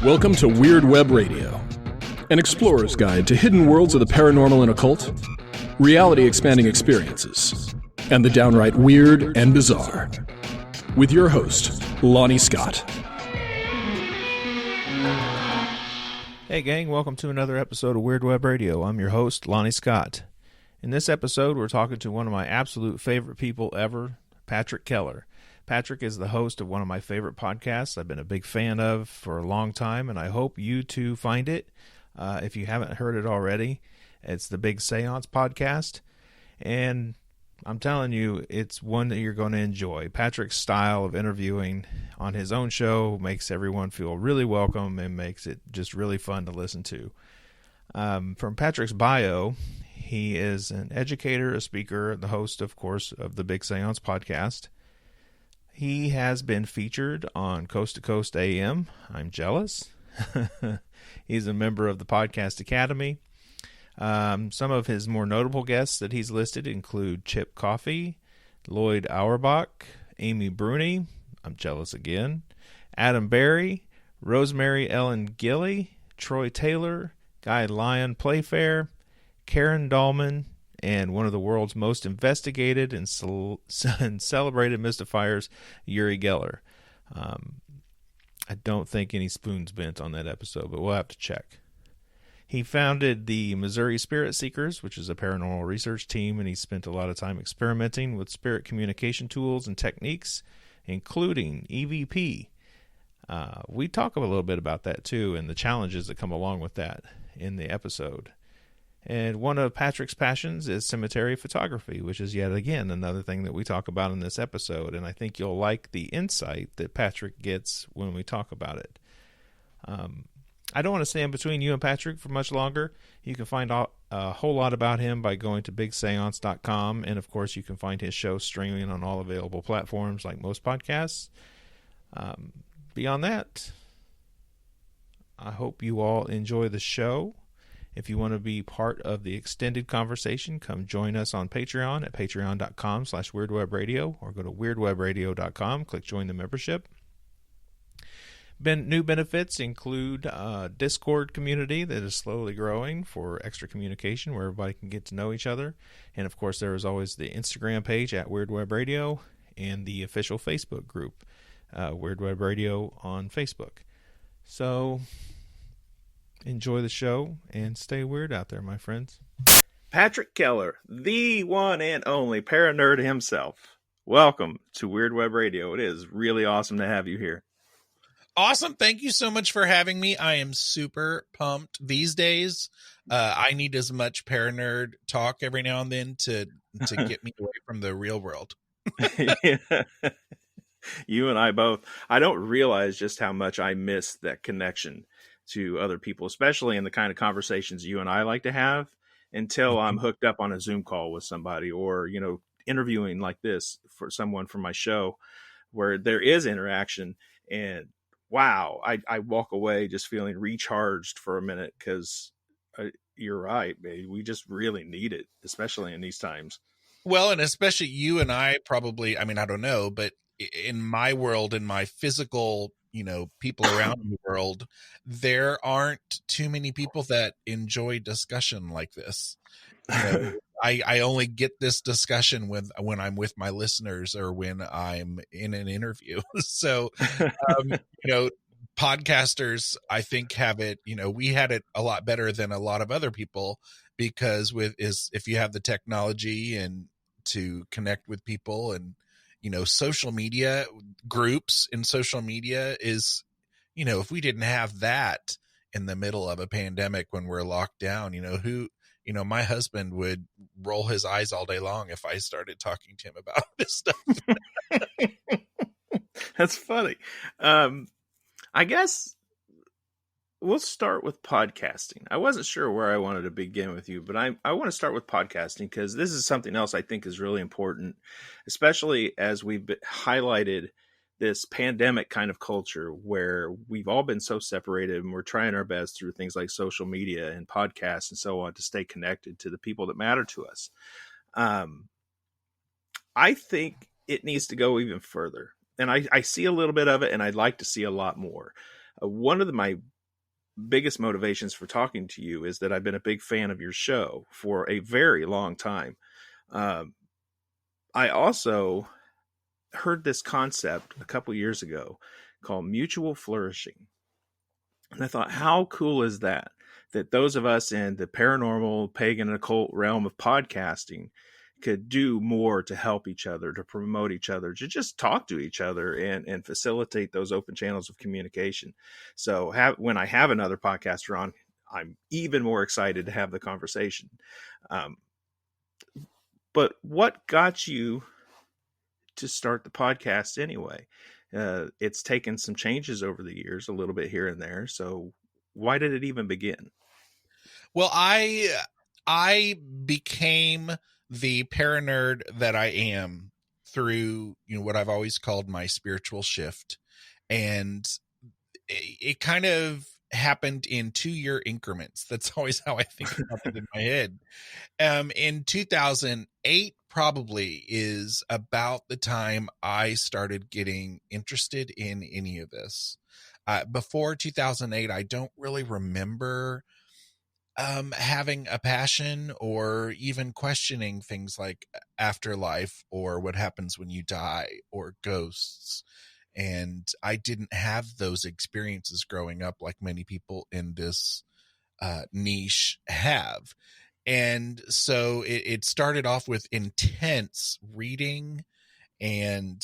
Welcome to Weird Web Radio, an explorer's guide to hidden worlds of the paranormal and occult, reality-expanding experiences, and the downright weird and bizarre. With your host, Lonnie Scott. Hey gang, welcome to another episode of Weird Web Radio. I'm your host, Lonnie Scott. In this episode, we're talking to one of my absolute favorite people ever, Patrick Keller. Patrick is the host of one of my favorite podcasts I've been a big fan of for a long time, and I hope you too find it. If you haven't heard it already, it's the Big Séance Podcast, and I'm telling you, it's one that you're going to enjoy. Patrick's style of interviewing on his own show makes everyone feel really welcome and makes it just really fun to listen to. From Patrick's bio, he is an educator, a speaker, the host, of course, of the Big Séance Podcast. He has been featured on Coast to Coast AM. I'm jealous. He's a member of the Podcast Academy. Some of his more notable guests that he's listed include Chip Coffey, Loyd Auerbach, Amy Bruni, I'm jealous again, Adam Berry, Rosemary Ellen Guiley, Troy Taylor, Lyon Playfair, Karen Dahlman, and one of the world's most investigated and celebrated mystifiers, Uri Geller. I don't think any spoons bent on that episode, but we'll have to check. He founded the Missouri Spirit Seekers, which is a paranormal research team, and he spent a lot of time experimenting with spirit communication tools and techniques, including EVP. We talk a little bit about that too, and the challenges that come along with that in the episode. And one of Patrick's passions is cemetery photography, which is yet again another thing that we talk about in this episode. And I think you'll like the insight that Patrick gets when we talk about it. I don't want to stand between you and Patrick for much longer. You can find a whole lot about him by going to bigseance.com. And of course, you can find his show streaming on all available platforms like most podcasts. Beyond that, I hope you all enjoy the show. If you want to be part of the extended conversation, come join us on Patreon at patreon.com/weirdwebradio or go to weirdwebradio.com, click join the membership. New benefits include a Discord community that is slowly growing for extra communication where everybody can get to know each other. And of course, there is always the Instagram page at Weird Web Radio and the official Facebook group, Weird Web Radio on Facebook. So enjoy the show and stay weird out there, my friends. Patrick Keller, the one and only paranerd himself. Welcome to Weird Web Radio. It is really awesome to have you here. Awesome. Thank you so much for having me. I am super pumped these days. I need as much paranerd talk every now and then to get me away from the real world. Yeah. You and I both. I don't realize just how much I miss that connection to other people, especially in the kind of conversations you and I like to have, until I'm hooked up on a Zoom call with somebody or, interviewing like this for someone from my show where there is interaction. And wow, I walk away just feeling recharged for a minute because you're right, babe. We just really need it, especially in these times. Well, and especially you and I probably, I don't know, but in my world, in my physical people around the world, there aren't too many people that enjoy discussion like this. I only get this discussion when I'm with my listeners or when I'm in an interview. So, podcasters, I think, have it, we had it a lot better than a lot of other people because if you have the technology and to connect with people and, social media groups and social media is, if we didn't have that in the middle of a pandemic when we're locked down, my husband would roll his eyes all day long if I started talking to him about this stuff. That's funny. I guess we'll start with podcasting. I wasn't sure where I wanted to begin with you, but I want to start with podcasting because this is something else I think is really important, especially as we've highlighted this pandemic kind of culture where we've all been so separated and we're trying our best through things like social media and podcasts and so on to stay connected to the people that matter to us. I think it needs to go even further. And I see a little bit of it, and I'd like to see a lot more. One of my biggest motivations for talking to you is that I've been a big fan of your show for a very long time. I also heard this concept a couple years ago called mutual flourishing. And I thought, how cool is that? That those of us in the paranormal, pagan, and occult realm of podcasting could do more to help each other, to promote each other, to just talk to each other and facilitate those open channels of communication. So when I have another podcaster on, I'm even more excited to have the conversation. But what got you to start the podcast anyway? It's taken some changes over the years, a little bit here and there. So why did it even begin? Well, I became the paranerd that I am through, what I've always called my spiritual shift. And it kind of happened in 2-year increments. That's always how I think about it in my head. In 2008 probably is about the time I started getting interested in any of this. Before 2008, I don't really remember having a passion or even questioning things like afterlife or what happens when you die or ghosts. And I didn't have those experiences growing up like many people in this niche have. And so it started off with intense reading and,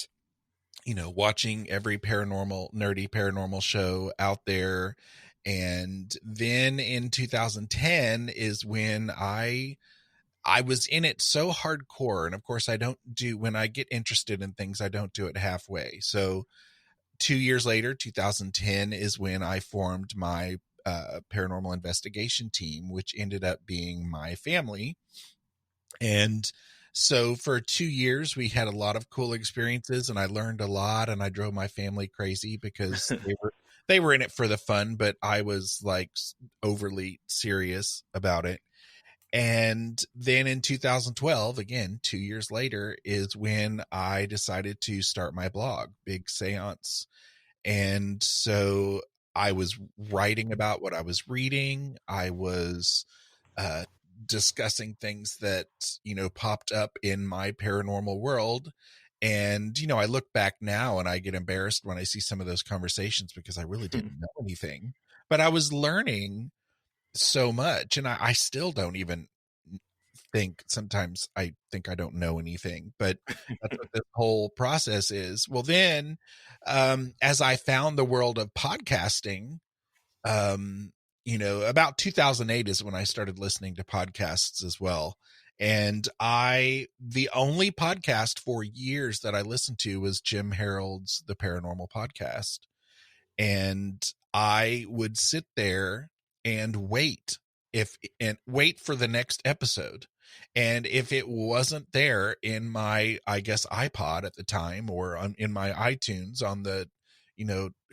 watching every nerdy paranormal show out there. And then in 2010 is when I was in it so hardcore. And of course, when I get interested in things, I don't do it halfway. So 2 years later, 2010 is when I formed my paranormal investigation team, which ended up being my family. And so for 2 years, we had a lot of cool experiences and I learned a lot and I drove my family crazy because they were in it for the fun, but I was like overly serious about it. And then in 2012, again, 2 years later, is when I decided to start my blog, Big Séance. And so I was writing about what I was reading. I was discussing things that, popped up in my paranormal world. And, I look back now and I get embarrassed when I see some of those conversations because I really didn't know anything. But I was learning so much. And I still don't even sometimes I think I don't know anything, but that's what this whole process is. Well, then, as I found the world of podcasting, about 2008 is when I started listening to podcasts as well. And the only podcast for years that I listened to was Jim Harold's The Paranormal Podcast. And I would sit there and wait for the next episode. And if it wasn't there in my, I guess, iPod at the time or in my iTunes on the,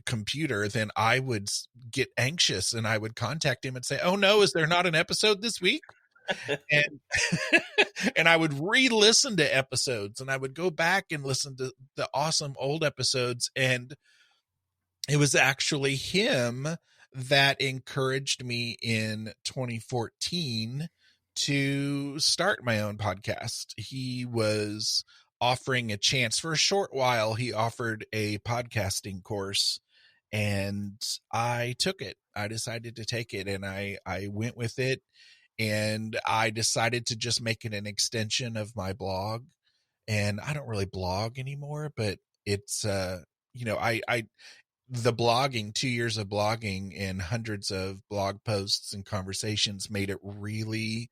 computer, then I would get anxious and I would contact him and say, "Oh no, is there not an episode this week?" And and I would re-listen to episodes and I would go back and listen to the awesome old episodes. And it was actually him that encouraged me in 2014 to start my own podcast. He was offering a chance for a short while. He offered a podcasting course and I took it. I decided to take it and I went with it, and I decided to just make it an extension of my blog. And I don't really blog anymore, but it's, the blogging, 2 years of blogging and hundreds of blog posts and conversations made it really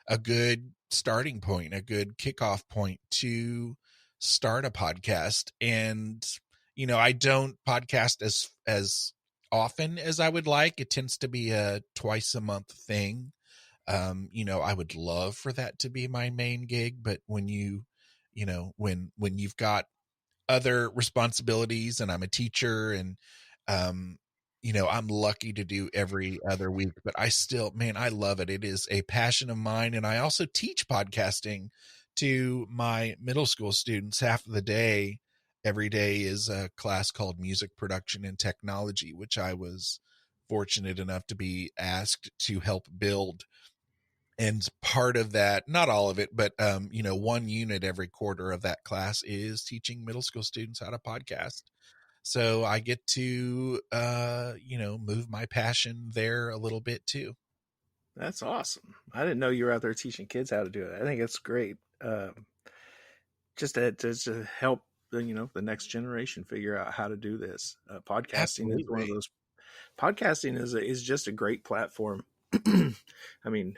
a good starting point, a good kickoff point to start a podcast. And, I don't podcast as often as I would like. It tends to be a twice a month thing. I would love for that to be my main gig, but when when you've got other responsibilities and I'm a teacher and, I'm lucky to do every other week, but I still, man, I love it. It is a passion of mine. And I also teach podcasting to my middle school students half of the day. Every day is a class called music production and technology, which I was fortunate enough to be asked to help build. And part of that, not all of it, but, one unit every quarter of that class is teaching middle school students how to podcast. So I get to, move my passion there a little bit too. That's awesome. I didn't know you were out there teaching kids how to do it. I think it's great. Just to help, the next generation figure out how to do this. Podcasting is one of those. Podcasting is just a great platform. I mean,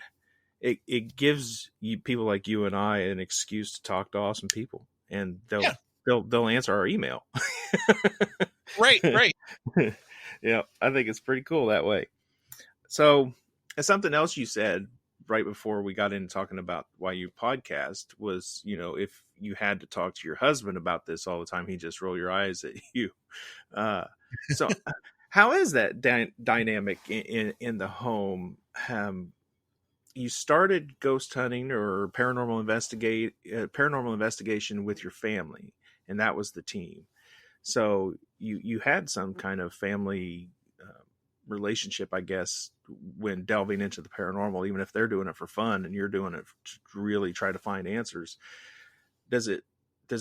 it gives people like you and I an excuse to talk to awesome people, and they'll answer our email. Right. Yeah, I think it's pretty cool that way. So, something else you said right before we got into talking about why you podcast was, if you had to talk to your husband about this all the time, he'd just roll your eyes at you. So how is that dynamic in the home? You started ghost hunting or paranormal investigation with your family, and that was the team. So you had some kind of family relationship, I guess, when delving into the paranormal, even if they're doing it for fun and you're doing it to really try to find answers. Does it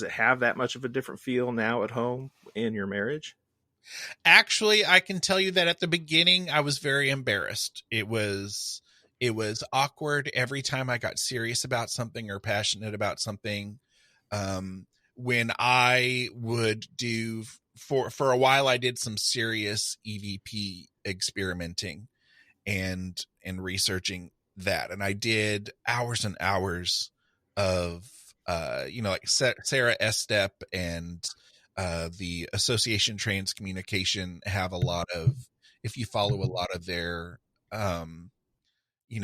have that much of a different feel now at home in your marriage? Actually, I can tell you that at the beginning, I was very embarrassed. It was awkward every time I got serious about something or passionate about something. When I would do for a while, I did some serious EVP experimenting and researching that. And I did hours and hours of, like Sarah Estep and the Association Transcommunication have a lot of, if you follow a lot of their,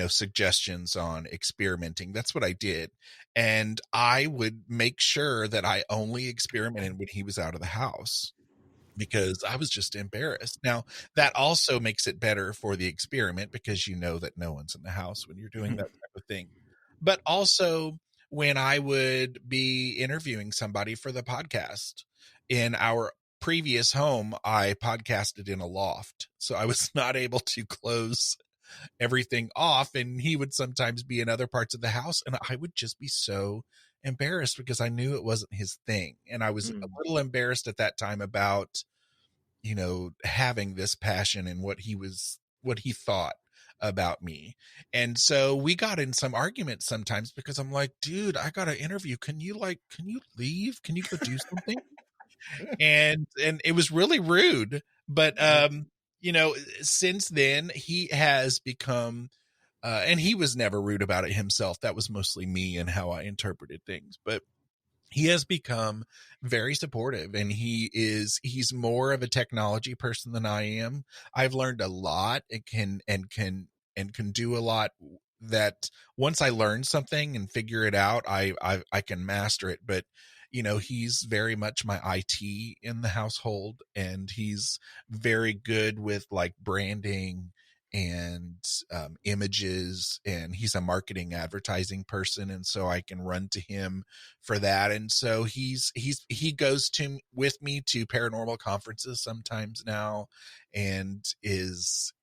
suggestions on experimenting, that's what I did. And I would make sure that I only experimented when he was out of the house, because I was just embarrassed. Now, that also makes it better for the experiment because you know that no one's in the house when you're doing that type of thing. But also when I would be interviewing somebody for the podcast. In our previous home, I podcasted in a loft, so I was not able to close everything off, and he would sometimes be in other parts of the house, and I would just be so embarrassed because I knew it wasn't his thing. And I was a little embarrassed at that time about, having this passion and what he thought about me. And so we got in some arguments sometimes because I'm like, dude, I got an interview. Can you leave? Can you go do something? and it was really rude. But, since then he has become, and he was never rude about it himself. That was mostly me and how I interpreted things. But he has become very supportive, and he's more of a technology person than I am. I've learned a lot and can do a lot that once I learn something and figure it out, I can master it. But, he's very much my IT in the household, and he's very good with like branding and images, and he's a marketing advertising person, and so I can run to him for that. And so he goes with me to paranormal conferences sometimes now, and is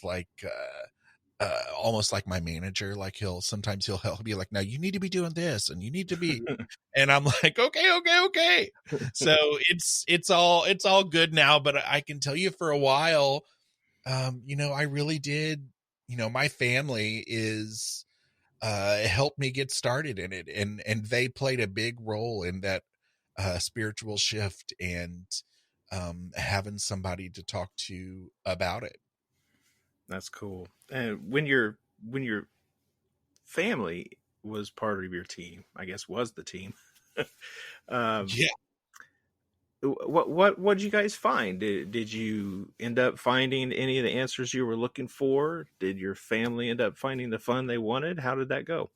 like almost like my manager. Like he'll help be like, now you need to be doing this and you need to be, and I'm like, okay. So it's all good now. But I can tell you for a while, I really did, my family is helped me get started in it, and they played a big role in that spiritual shift and having somebody to talk to about it. That's cool. And when your family was part of your team, I guess was the team. Yeah. What did you guys find? Did you end up finding any of the answers you were looking for? Did your family end up finding the fun they wanted? How did that go?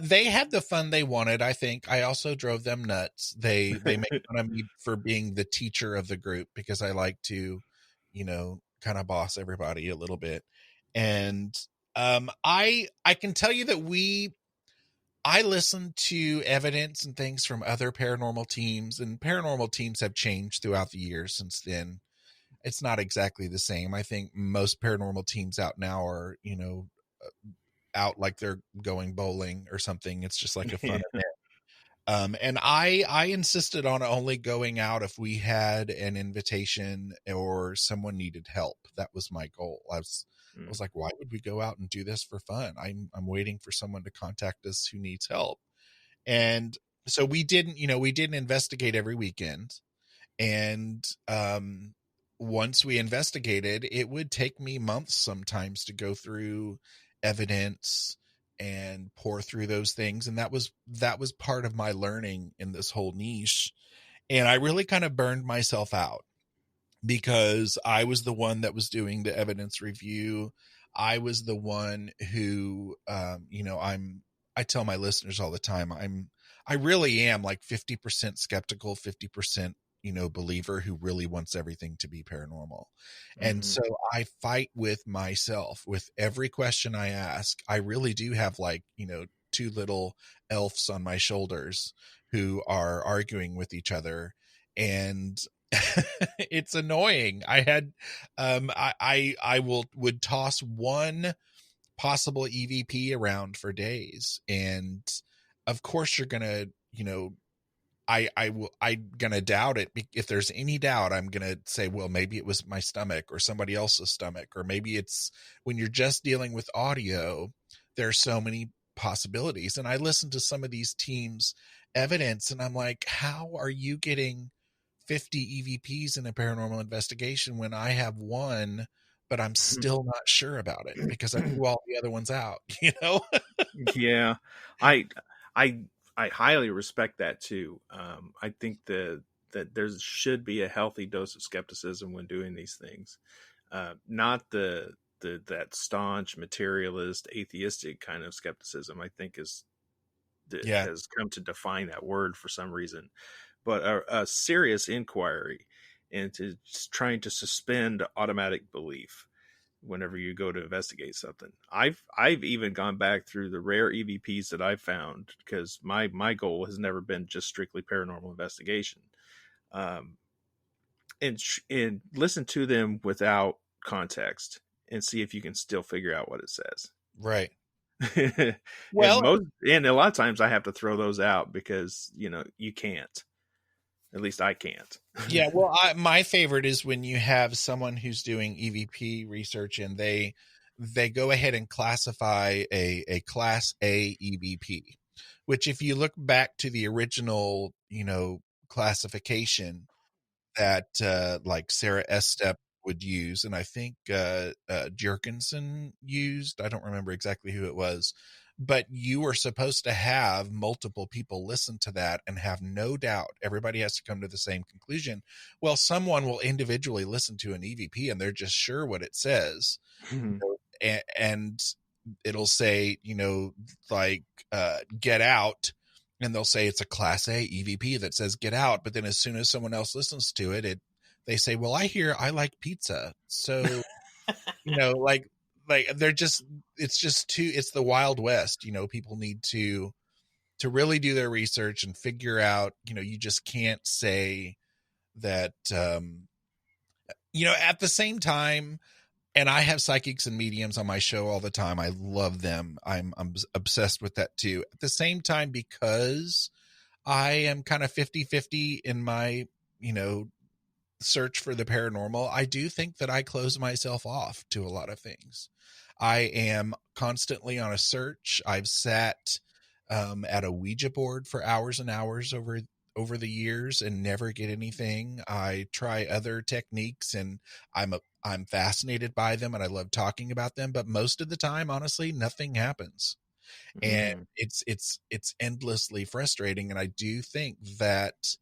They had the fun they wanted. I think I also drove them nuts. They make fun of me for being the teacher of the group because I like to, kind of boss everybody a little bit. And I can tell you that I listen to evidence and things from other paranormal teams, and paranormal teams have changed throughout the years since then. it's not exactly the same. I think most paranormal teams out now are, out like they're going bowling or something. It's just like a fun event. And I insisted on only going out if we had an invitation or someone needed help. That was my goal. I was like, why would we go out and do this for fun? I'm waiting for someone to contact us who needs help. And so we didn't investigate every weekend. And once we investigated, it would take me months sometimes to go through evidence and pour through those things. And that was part of my learning in this whole niche. And I really kind of burned myself out because I was the one that was doing the evidence review. I was the one who, I tell my listeners all the time, I really am like 50% skeptical, 50%, believer who really wants everything to be paranormal. And so I fight with myself with every question I ask. I really do have like, two little elves on my shoulders who are arguing with each other. And it's annoying. I had, would toss one possible EVP around for days. And of course you're going to, I'm going to doubt it. If there's any doubt, I'm going to say, well, maybe it was my stomach or somebody else's stomach, or maybe it's when you're just dealing with audio, there are so many possibilities. And I listen to some of these teams' evidence and I'm like, how are you getting 50 EVPs in a paranormal investigation when I have one, but I'm still not sure about it because I threw all the other ones out, Yeah. I highly respect that too. I think that there should be a healthy dose of skepticism when doing these things. Not that staunch materialist atheistic kind of skepticism, I think has come to define that word for some reason, but a serious inquiry into trying to suspend automatic belief whenever you go to investigate something. I've even gone back through the rare EVPs that I've found because my goal has never been just strictly paranormal investigation. And listen to them without context and see if you can still figure out what it says. Right. Well, and a lot of times I have to throw those out because, you can't. At least I can't. Yeah, well, my favorite is when you have someone who's doing EVP research and they go ahead and classify a class A EVP, which if you look back to the original, classification that like Sarah Estep would use, and I think Jerkinson used, I don't remember exactly who it was, but you were supposed to have multiple people listen to that and have no doubt. Everybody has to come to the same conclusion. Well, someone will individually listen to an EVP and they're just sure what it says. And it'll say, like, get out. And they'll say it's a class A EVP that says get out. But then as soon as someone else listens to it, they say, well, I like pizza. So, like it's the Wild West. People need to really do their research and figure out, you just can't say that, at the same time. And I have psychics and mediums on my show all the time. I love them. I'm obsessed with that too. At the same time, because I am kind of 50-50 in my, search for the paranormal, I do think that I close myself off to a lot of things. I am constantly on a search. I've sat at a Ouija board for hours and hours over the years and never get anything. I try other techniques and I'm fascinated by them and I love talking about them, but most of the time, honestly, nothing happens. And it's endlessly frustrating. And I do think that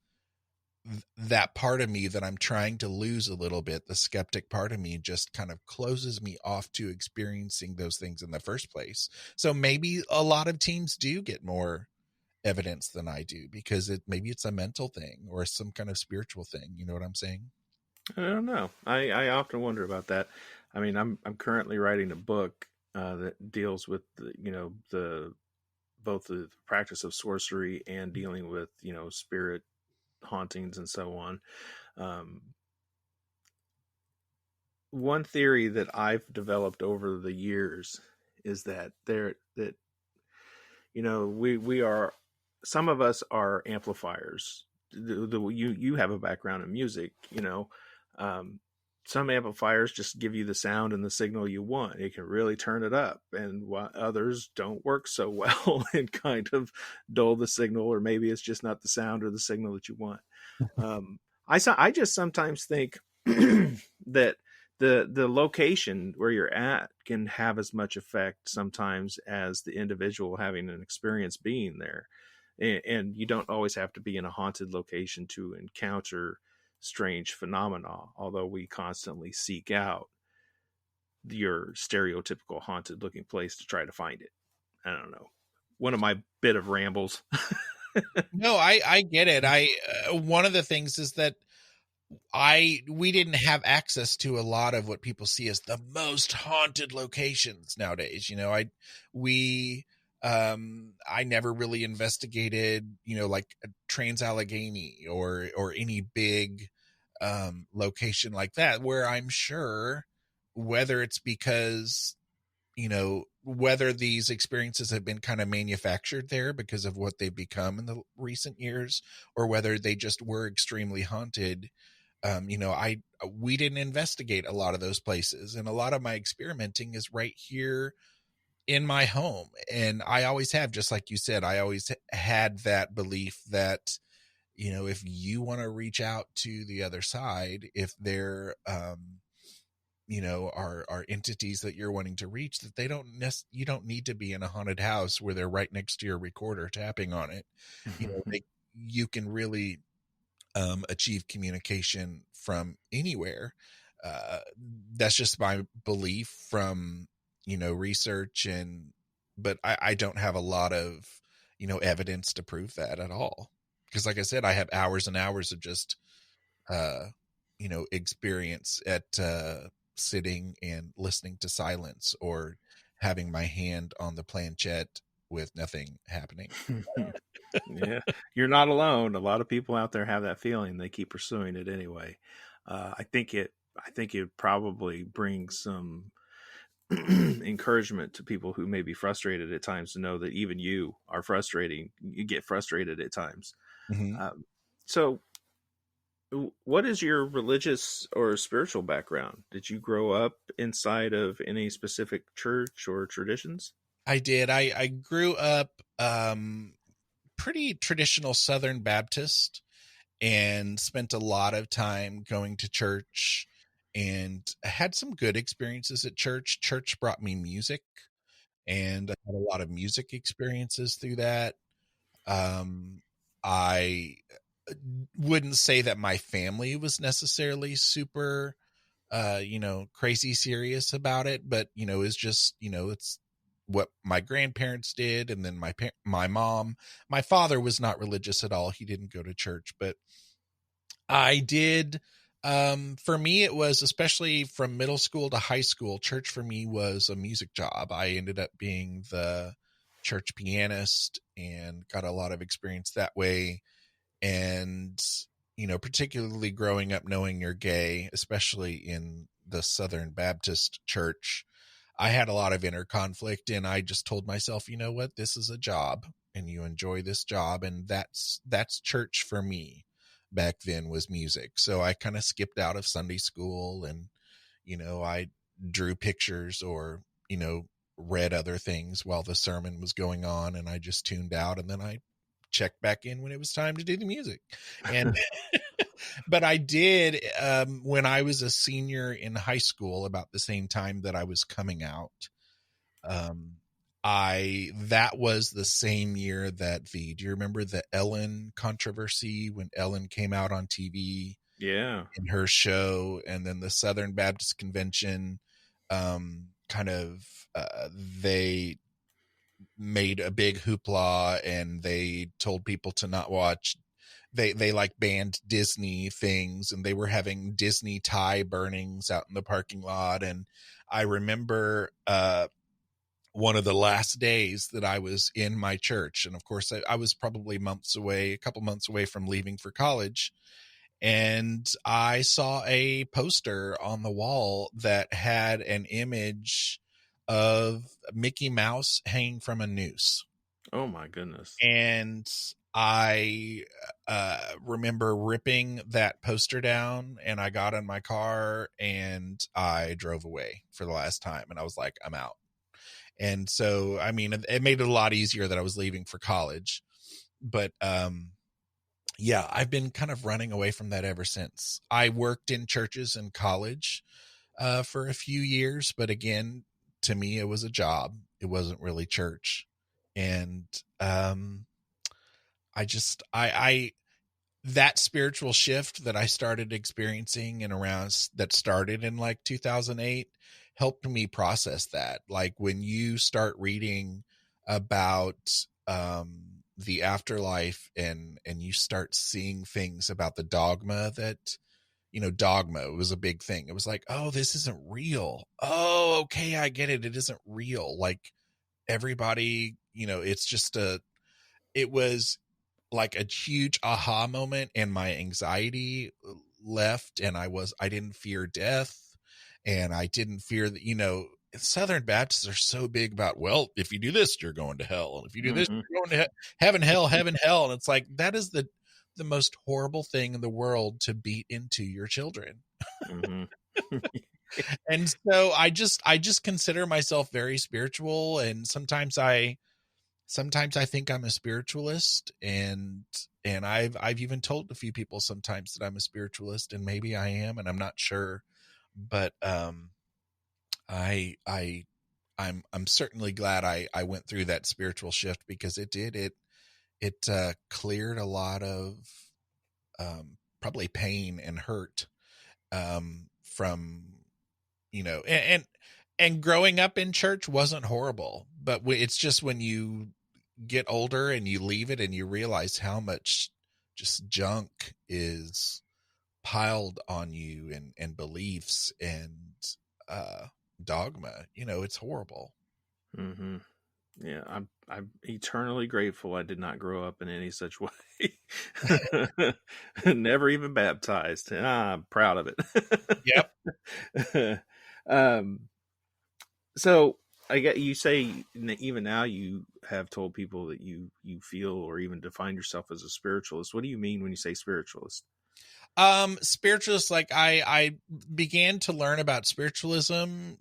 part of me that I'm trying to lose a little bit, the skeptic part of me, just kind of closes me off to experiencing those things in the first place. So maybe a lot of teams do get more evidence than I do because maybe it's a mental thing or some kind of spiritual thing. You know what I'm saying? I don't know. I often wonder about that. I mean, I'm currently writing a book that deals with both the practice of sorcery and dealing with spirit hauntings and so on. one theory that I've developed over the years is that we are, some of us are amplifiers. You have a background in music, um, some amplifiers just give you the sound and the signal you want. It can really turn it up, and while others don't work so well and kind of dull the signal, or maybe it's just not the sound or the signal that you want. I just sometimes think that the location where you're at can have as much effect sometimes as the individual having an experience being there. And you don't always have to be in a haunted location to encounter strange phenomena, although we constantly seek out your stereotypical haunted looking place to try to find it. I don't know. One of my bit of rambles. No, I get it. One of the things is that we didn't have access to a lot of what people see as the most haunted locations nowadays. I never really investigated, like Trans-Allegheny or any big location like that, where I'm sure, whether it's because, whether these experiences have been kind of manufactured there because of what they've become in the recent years, or whether they just were extremely haunted. We didn't investigate a lot of those places, and a lot of my experimenting is right here in my home. And I always have, just like you said, I always had that belief that, if you want to reach out to the other side, if there, are entities that you're wanting to reach, that you don't need to be in a haunted house where they're right next to your recorder tapping on it. You can really achieve communication from anywhere. That's just my belief from, research, but I don't have a lot of, evidence to prove that at all. Because like I said, I have hours and hours of just, experience at sitting and listening to silence, or having my hand on the planchette with nothing happening. Yeah, you're not alone. A lot of people out there have that feeling. They keep pursuing it anyway. I think it probably brings some encouragement to people who may be frustrated at times to know that even you are frustrating. You get frustrated at times. Mm-hmm. So what is your religious or spiritual background? Did you grow up inside of any specific church or traditions? I did. I grew up pretty traditional Southern Baptist, and spent a lot of time going to church, and had some good experiences at church. Church brought me music, and I had a lot of music experiences through that. I wouldn't say that my family was necessarily super crazy serious about it, but it's just, it's what my grandparents did. And then my mom, my father was not religious at all. He didn't go to church, but I did. For me, it was, especially from middle school to high school, church for me was a music job. I ended up being the church pianist and got a lot of experience that way. And, particularly growing up knowing you're gay, especially in the Southern Baptist church, I had a lot of inner conflict, and I just told myself, you know what, this is a job and you enjoy this job. And that's church for me back then, was music. So I kind of skipped out of Sunday school, and, I drew pictures, or, read other things while the sermon was going on, and I just tuned out. And then I checked back in when it was time to do the music. And but I did, when I was a senior in high school, about the same time that I was coming out, that was the same year that do you remember the Ellen controversy, when Ellen came out on TV? Yeah. In her show, and then the Southern Baptist Convention, they made a big hoopla, and they told people to not watch. They like banned Disney things, and they were having Disney tie burnings out in the parking lot. And I remember one of the last days that I was in my church, and of course I was probably a couple months away from leaving for college. and I saw a poster on the wall that had an image of Mickey Mouse hanging from a noose. Oh my goodness. And I remember ripping that poster down, and I got in my car and I drove away for the last time. And I was like, I'm out. And so, I mean, it made it a lot easier that I was leaving for college. But yeah, I've been kind of running away from that ever since. I worked in churches in college for a few years. But again, to me, it was a job. It wasn't really church. And I that spiritual shift that I started experiencing and around that started in like 2008 helped me process that. Like when you start reading about the afterlife and you start seeing things about the dogma that, dogma was a big thing. It was like, oh, this isn't real. Oh, okay, I get it. It isn't real. Like everybody, it was like a huge aha moment, and my anxiety left, and I didn't fear death, and I didn't fear that, Southern Baptists are so big about, well, if you do this, you're going to hell. And if you do this, you're going to heaven, hell. And it's like, that is the most horrible thing in the world to beat into your children. Mm-hmm. And so I just consider myself very spiritual. And sometimes I think I'm a spiritualist, and I've even told a few people sometimes that I'm a spiritualist, and maybe I am, and I'm not sure, but I'm certainly glad I went through that spiritual shift, because it cleared a lot of probably pain and hurt from and growing up in church wasn't horrible, but it's just when you get older and you leave it and you realize how much just junk is piled on you and beliefs and dogma, it's horrible. Mm-hmm. Yeah, I'm eternally grateful I did not grow up in any such way. Never even baptized, and I'm proud of it. Yep. So I get you say even now you have told people that you feel or even define yourself as a spiritualist. What do you mean when you say spiritualist? Spiritualist, like I began to learn about spiritualism,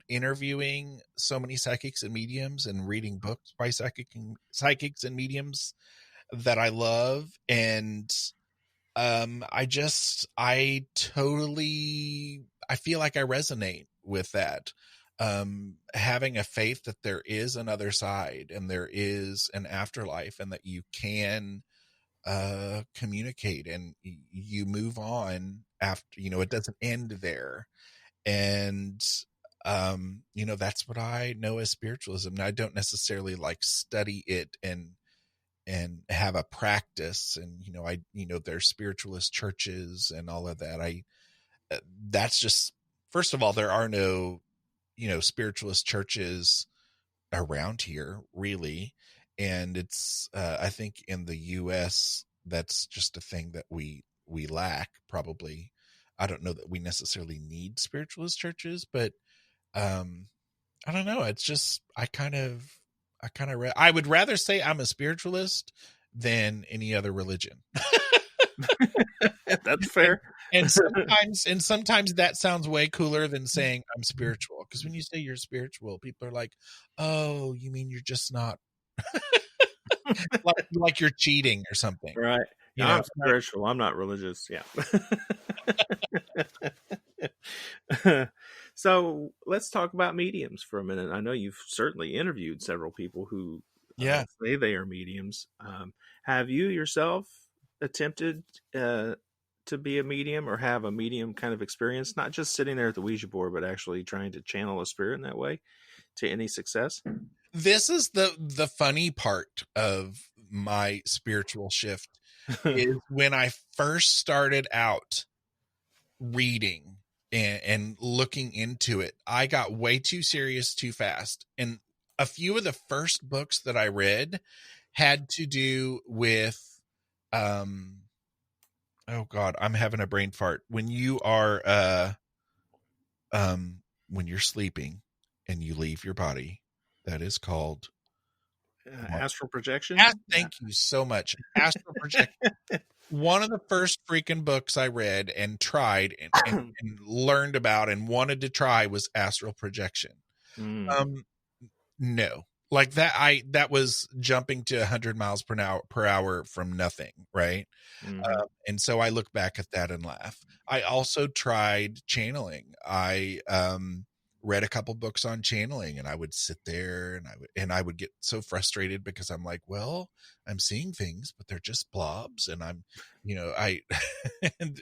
interviewing so many psychics and mediums and reading books by psychics and mediums that I love. And I feel like I resonate with that. Having a faith that there is another side and there is an afterlife, and that you can communicate and you move on after, it doesn't end there. And that's what I know as spiritualism. Now, I don't necessarily like study it and have a practice, and there's spiritualist churches and all of that. That's just, first of all, there are no spiritualist churches around here really, and it's I think in the US that's just a thing that we lack probably. I don't know that we necessarily need spiritualist churches, but I don't know, it's just I would rather say I'm a spiritualist than any other religion. That's fair. And sometimes that sounds way cooler than saying I'm spiritual. Because when you say you're spiritual, people are like, "Oh, you mean you're just not like you're cheating or something?" Right. I'm spiritual. I'm not religious. Yeah. So let's talk about mediums for a minute. I know you've certainly interviewed several people who say they are mediums. Have you yourself attempted to be a medium or have a medium kind of experience, not just sitting there at the Ouija board, but actually trying to channel a spirit in that way to any success? This is the funny part of my spiritual shift is when I first started out reading and looking into it, I got way too serious too fast. And a few of the first books that I read had to do with oh God, I'm having a brain fart. When you are, when you're sleeping and you leave your body, that is called Astral projection. Thank you so much. Astral projection. One of the first freaking books I read and tried and learned about and wanted to try was astral projection. No, like that was jumping to 100 miles per hour from nothing. Right. And so I look back at that and laugh. I also tried channeling. I, read a couple books on channeling, and I would sit there and I would get so frustrated because I'm like, well, I'm seeing things, but they're just blobs. And I'm, and,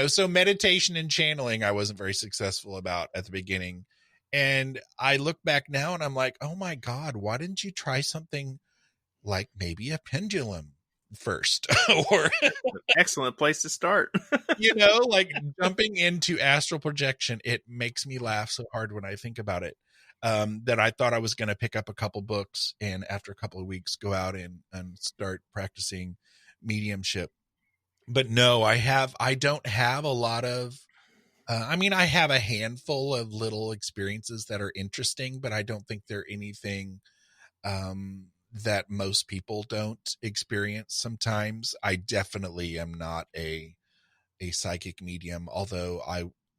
so meditation and channeling, I wasn't very successful about at the beginning. And I look back now and I'm like, oh my God, why didn't you try something like maybe a pendulum first? Or excellent place to start. Like jumping into astral projection, it makes me laugh so hard when I think about it, that I thought I was going to pick up a couple books and after a couple of weeks go out and start practicing mediumship. But no, I don't have a lot of, I have a handful of little experiences that are interesting, but I don't think they're anything, that most people don't experience. Sometimes I definitely am not a psychic medium, although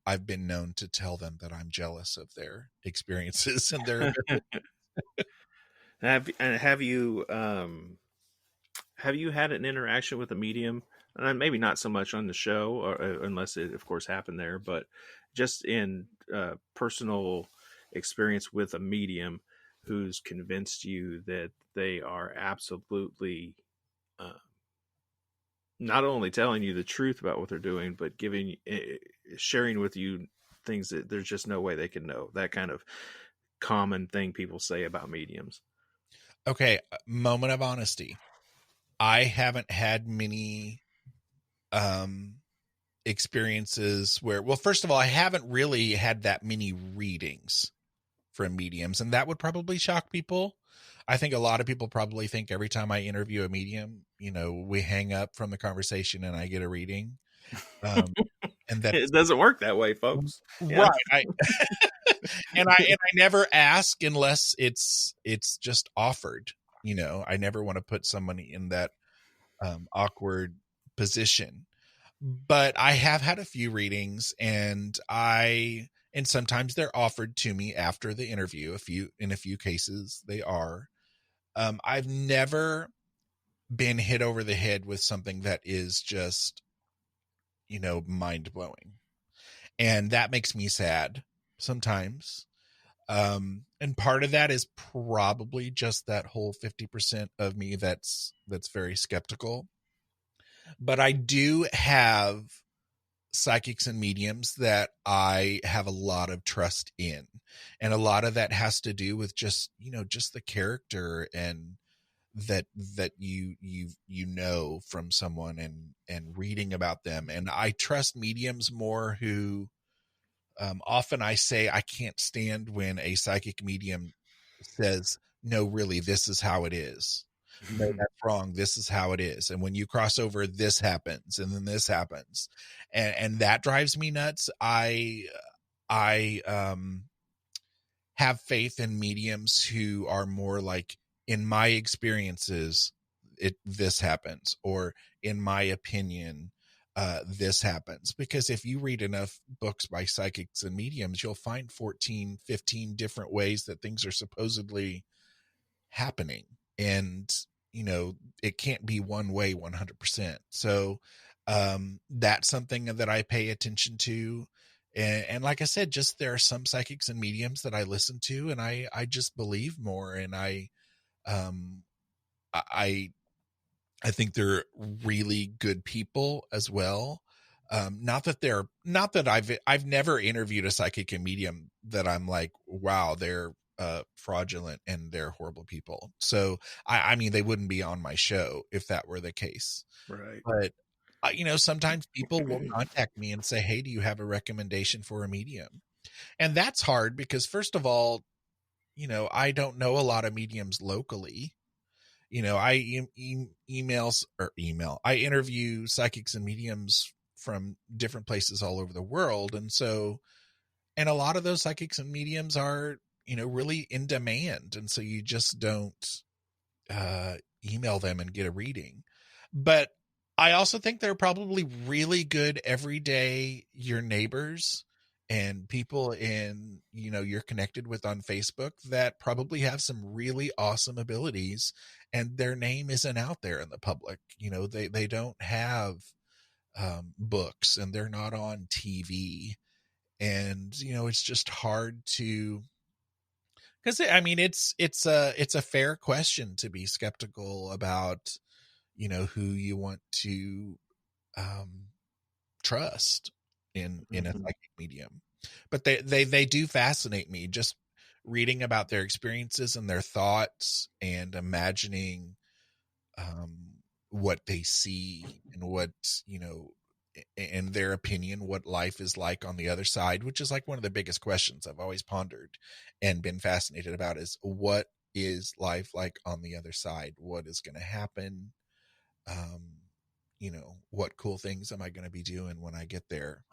I've been known to tell them that I'm jealous of their experiences and their Have you had an interaction with a medium? Maybe not so much on the show, or unless it, of course, happened there, but just in personal experience with a medium who's convinced you that they are absolutely not only telling you the truth about what they're doing, but sharing with you things that there's just no way they can know. That kind of common thing people say about mediums. Okay, moment of honesty. I haven't had many experiences where, well, first of all, I haven't really had that many readings from mediums, and that would probably shock people. I think a lot of people probably think every time I interview a medium, we hang up from the conversation and I get a reading. And that it doesn't work that way, folks. Right. Yeah. And I never ask unless it's just offered. I never want to put somebody in that awkward position. But I have had a few readings, and sometimes they're offered to me after the interview. In a few cases they are. I've never been hit over the head with something that is just, mind blowing. And that makes me sad sometimes. And part of that is probably just that whole 50% of me that's very skeptical. But I do have psychics and mediums that I have a lot of trust in. And a lot of that has to do with just the character and that you from someone and reading about them. And I trust mediums more who, often I say I can't stand when a psychic medium says, no, really, this is how it is. No, that's wrong. This is how it is. And when you cross over, this happens, and then this happens. And that drives me nuts. I have faith in mediums who are more like, in my experiences, this happens, or in my opinion, this happens. Because if you read enough books by psychics and mediums, you'll find 14, 15 different ways that things are supposedly happening. And, it can't be one way 100%. So that's something that I pay attention to. And like I said, just there are some psychics and mediums that I listen to and I just believe more. And I think they're really good people as well. Not that I've never interviewed a psychic and medium that I'm like, wow, they're fraudulent and they're horrible people. So I mean, they wouldn't be on my show if that were the case. Right. But sometimes people will contact me and say, hey, do you have a recommendation for a medium? And that's hard because, first of all, I don't know a lot of mediums locally. I interview psychics and mediums from different places all over the world. And a lot of those psychics and mediums are, really in demand. And so you just don't email them and get a reading. But I also think they're probably really good everyday your neighbors and people you're connected with on Facebook that probably have some really awesome abilities, and their name isn't out there in the public. They don't have books, and they're not on TV. And, it's just hard to, because it's a fair question to be skeptical about, who you want to trust in a psychic medium. But they do fascinate me, just reading about their experiences and their thoughts and imagining what they see and what, in their opinion, what life is like on the other side, which is like one of the biggest questions I've always pondered and been fascinated about, is what is life like on the other side? What is going to happen? What cool things am I going to be doing when I get there?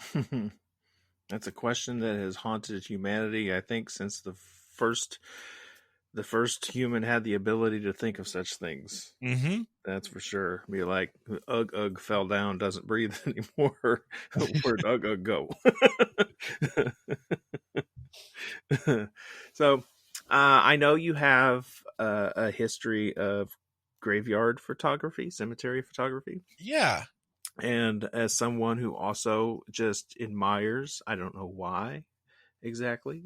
That's a question that has haunted humanity, I think, since the first human had the ability to think of such things. Mm-hmm. That's for sure. Be like, ugh fell down, doesn't breathe anymore. Where'd ugh go? So I know you have a history of graveyard photography, cemetery photography. Yeah. And as someone who also just admires, I don't know why exactly,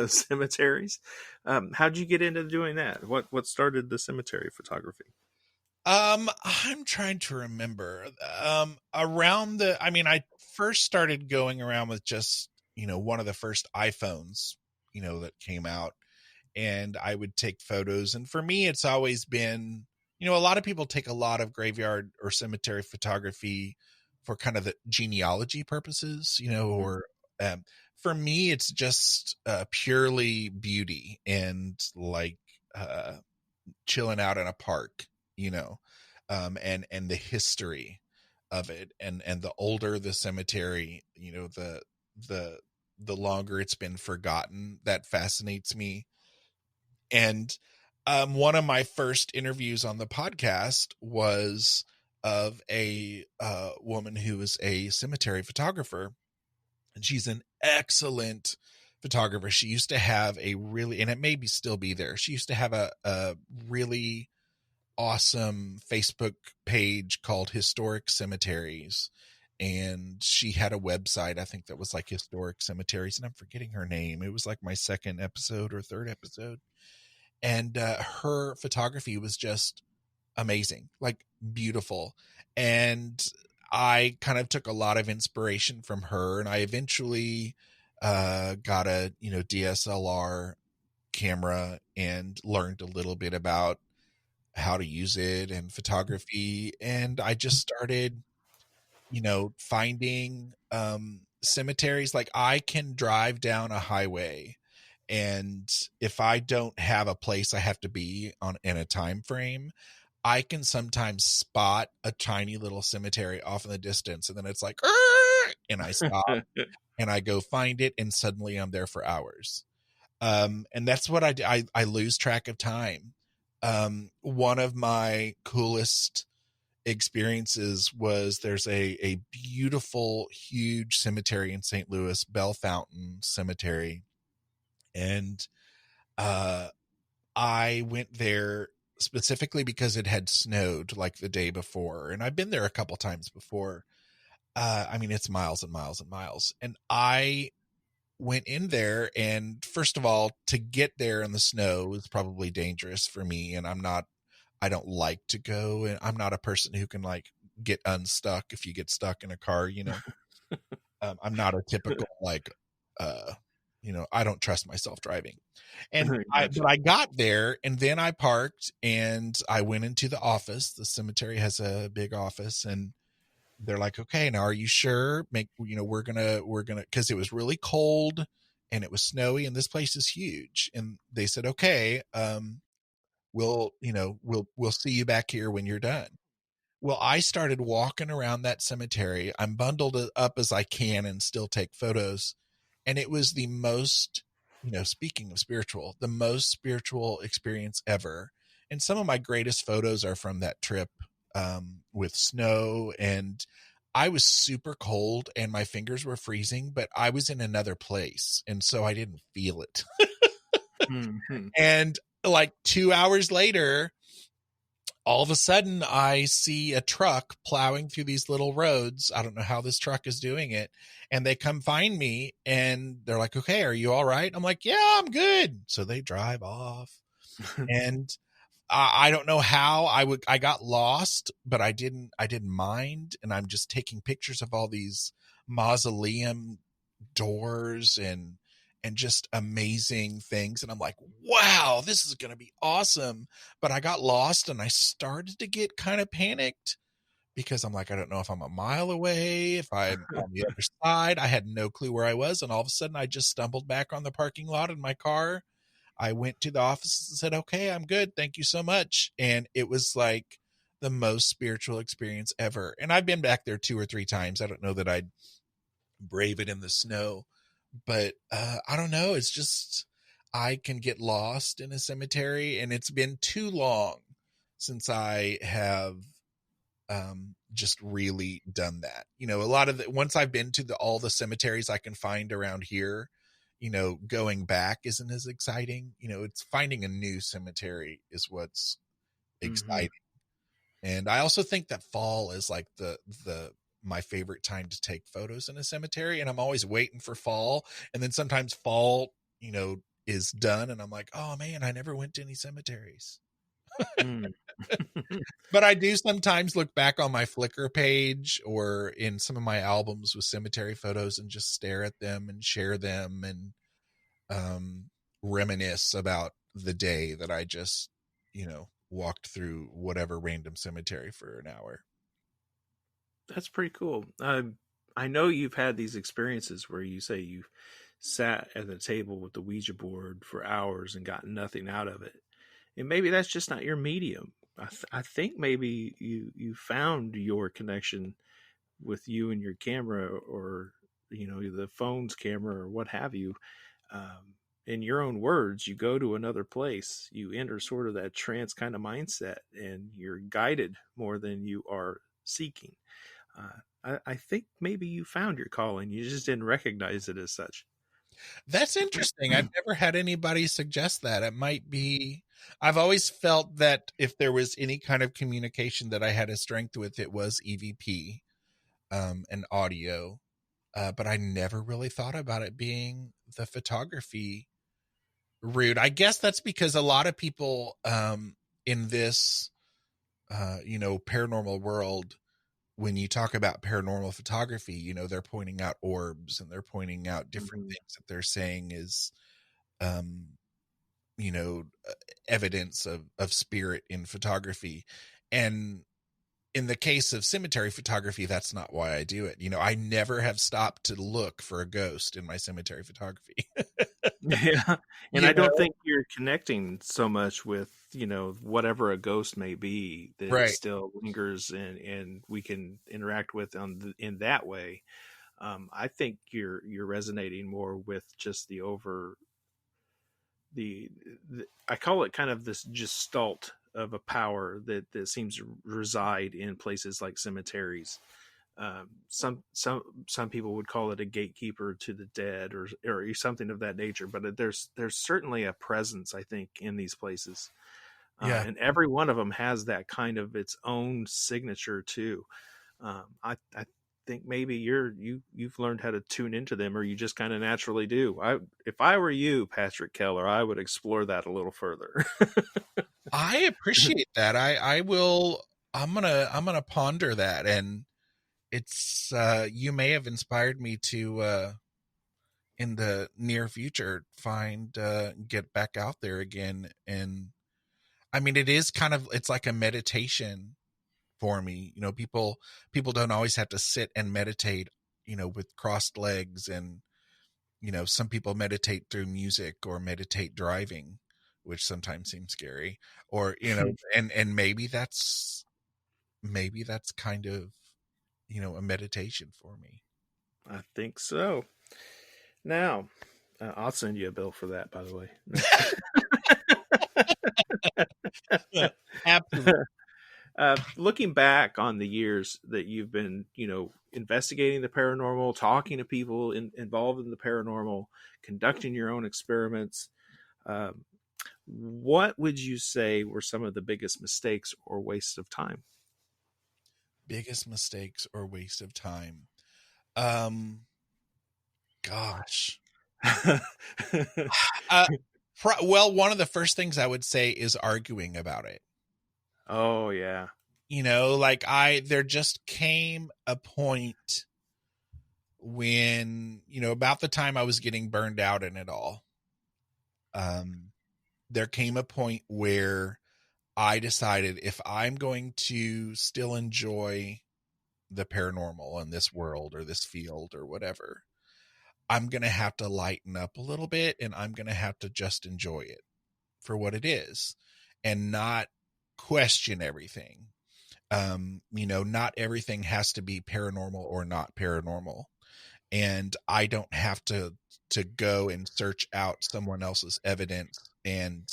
cemeteries, how'd you get into doing that? What started the cemetery photography? I'm trying to remember. I first started going around with just, one of the first iPhones, that came out, and I would take photos. And for me, it's always been, a lot of people take a lot of graveyard or cemetery photography for kind of the genealogy purposes, or for me, it's just purely beauty and like chilling out in a park, and the history of it, and the older the cemetery, the longer it's been forgotten, that fascinates me. And one of my first interviews on the podcast was of a woman who is a cemetery photographer, and she's an excellent photographer. She used to have and it may still be there, she used to have a really awesome Facebook page called Historic Cemeteries. And she had a website, I think, that was like Historic Cemeteries, and I'm forgetting her name. It was like my second episode or third episode. And her photography was just amazing, like beautiful. And I kind of took a lot of inspiration from her, and I eventually got a DSLR camera and learned a little bit about how to use it and photography. And I just started finding cemeteries. Like, I can drive down a highway, and if I don't have a place I have to be on in a time frame, I can sometimes spot a tiny little cemetery off in the distance, and then it's like, and I stop and I go find it, and suddenly I'm there for hours. And that's what I do. I lose track of time. One of my coolest experiences was, there's a beautiful, huge cemetery in St. Louis, Bell Fountain Cemetery. And I went there specifically because it had snowed like the day before. And I've been there a couple times before. It's miles and miles and miles. And I went in there, and first of all, to get there in the snow was probably dangerous for me. And I don't like to go, and I'm not a person who can like get unstuck if you get stuck in a car, I'm not a typical I don't trust myself driving. And I got there, and then I parked, and I went into the office. The cemetery has a big office, and they're like, okay, now are you sure? We're gonna, because it was really cold and it was snowy, and this place is huge. And they said, okay, we'll see you back here when you're done. Well, I started walking around that cemetery. I'm bundled up as I can and still take photos. And it was the most, speaking of spiritual, the most spiritual experience ever. And some of my greatest photos are from that trip with snow. And I was super cold and my fingers were freezing, but I was in another place. And so I didn't feel it. Mm-hmm. And like 2 hours later, all of a sudden I see a truck plowing through these little roads. I don't know how this truck is doing it. And they come find me and they're like, okay, are you all right? I'm like, yeah, I'm good. So they drive off and I don't know how I got lost, but I didn't mind. And I'm just taking pictures of all these mausoleum doors and just amazing things. And I'm like, wow, this is going to be awesome. But I got lost and I started to get kind of panicked because I'm like, I don't know if I'm a mile away, if I'm on the other side. I had no clue where I was. And all of a sudden I just stumbled back on the parking lot in my car. I went to the office and said, okay, I'm good. Thank you so much. And it was like the most spiritual experience ever. And I've been back there 2 or 3 times. I don't know that I'd brave it in the snow, but I don't know. It's just, I can get lost in a cemetery, and it's been too long since I have just really done that. A lot of once I've been to all the cemeteries I can find around here, going back isn't as exciting. It's finding a new cemetery is what's exciting. And I also think that fall is like my favorite time to take photos in a cemetery. And I'm always waiting for fall. And then sometimes fall, is done. And I'm like, oh man, I never went to any cemeteries. But I do sometimes look back on my Flickr page or in some of my albums with cemetery photos and just stare at them and share them and reminisce about the day that I just, walked through whatever random cemetery for an hour. That's pretty cool. I know you've had these experiences where you say you've sat at the table with the Ouija board for hours and gotten nothing out of it. And maybe that's just not your medium. I think maybe you found your connection with you and your camera, or the phone's camera, or what have you. In your own words, you go to another place, you enter sort of that trance kind of mindset, and you're guided more than you are seeking. I think maybe you found your calling. You just didn't recognize it as such. That's interesting. I've never had anybody suggest that. It might be, I've always felt that if there was any kind of communication that I had a strength with, it was EVP and audio. But I never really thought about it being the photography route. I guess that's because a lot of people in this, paranormal world, when you talk about paranormal photography, they're pointing out orbs and they're pointing out different things that they're saying is, evidence of spirit in photography. And in the case of cemetery photography, that's not why I do it. I never have stopped to look for a ghost in my cemetery photography. Yeah. And I don't think you're connecting so much with, whatever a ghost may be, that Right. it still lingers and we can interact with in that way. I think you're resonating more with just the I call it kind of this gestalt of a power that seems to reside in places like cemeteries. Some people would call it a gatekeeper to the dead or something of that nature, but there's certainly a presence, I think, in these places. And every one of them has that kind of its own signature too. I think maybe you've learned how to tune into them, or you just kind of naturally do. If I were you, Patrick Keller, I would explore that a little further. I appreciate that. I will. I'm gonna ponder that, and it's you may have inspired me to in the near future get back out there again. And I mean, it is it's like a meditation for me. People don't always have to sit and meditate, with crossed legs, and some people meditate through music or meditate driving. which sometimes seems scary, or, and maybe that's kind of, a meditation for me. I think so. Now, I'll send you a bill for that, by the way. Yeah, absolutely. Looking back on the years that you've been, investigating the paranormal, talking to people involved in the paranormal, conducting your own experiments, what would you say were some of the biggest mistakes or wastes of time? Biggest mistakes or waste of time? Gosh. Well, one of the first things I would say is arguing about it. Oh, yeah. There just came a point when, about the time I was getting burned out in it all, there came a point where I decided if I'm going to still enjoy the paranormal in this world or this field or whatever, I'm going to have to lighten up a little bit, and I'm going to have to just enjoy it for what it is and not question everything. Not everything has to be paranormal or not paranormal. And I don't have to go and search out someone else's evidence and,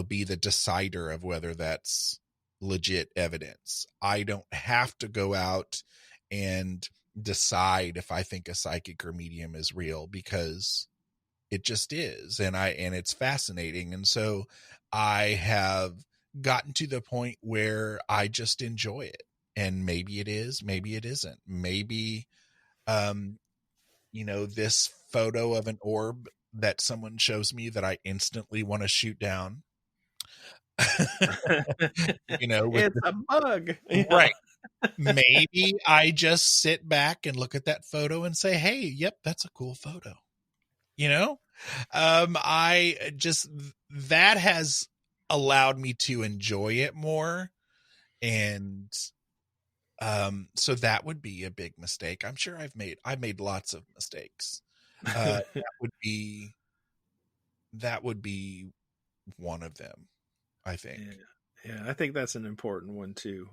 be the decider of whether that's legit evidence. I don't have to go out and decide if I think a psychic or medium is real, because it just is. And it's fascinating. And so I have gotten to the point where I just enjoy it. And maybe it is, maybe it isn't. Maybe, this photo of an orb that someone shows me that I instantly want to shoot down. It's a bug. Right. Maybe I just sit back and look at that photo and say, hey, yep, that's a cool photo. That has allowed me to enjoy it more. And so that would be a big mistake. I'm sure I've made lots of mistakes. That would be one of them, I think. Yeah, I think that's an important one too.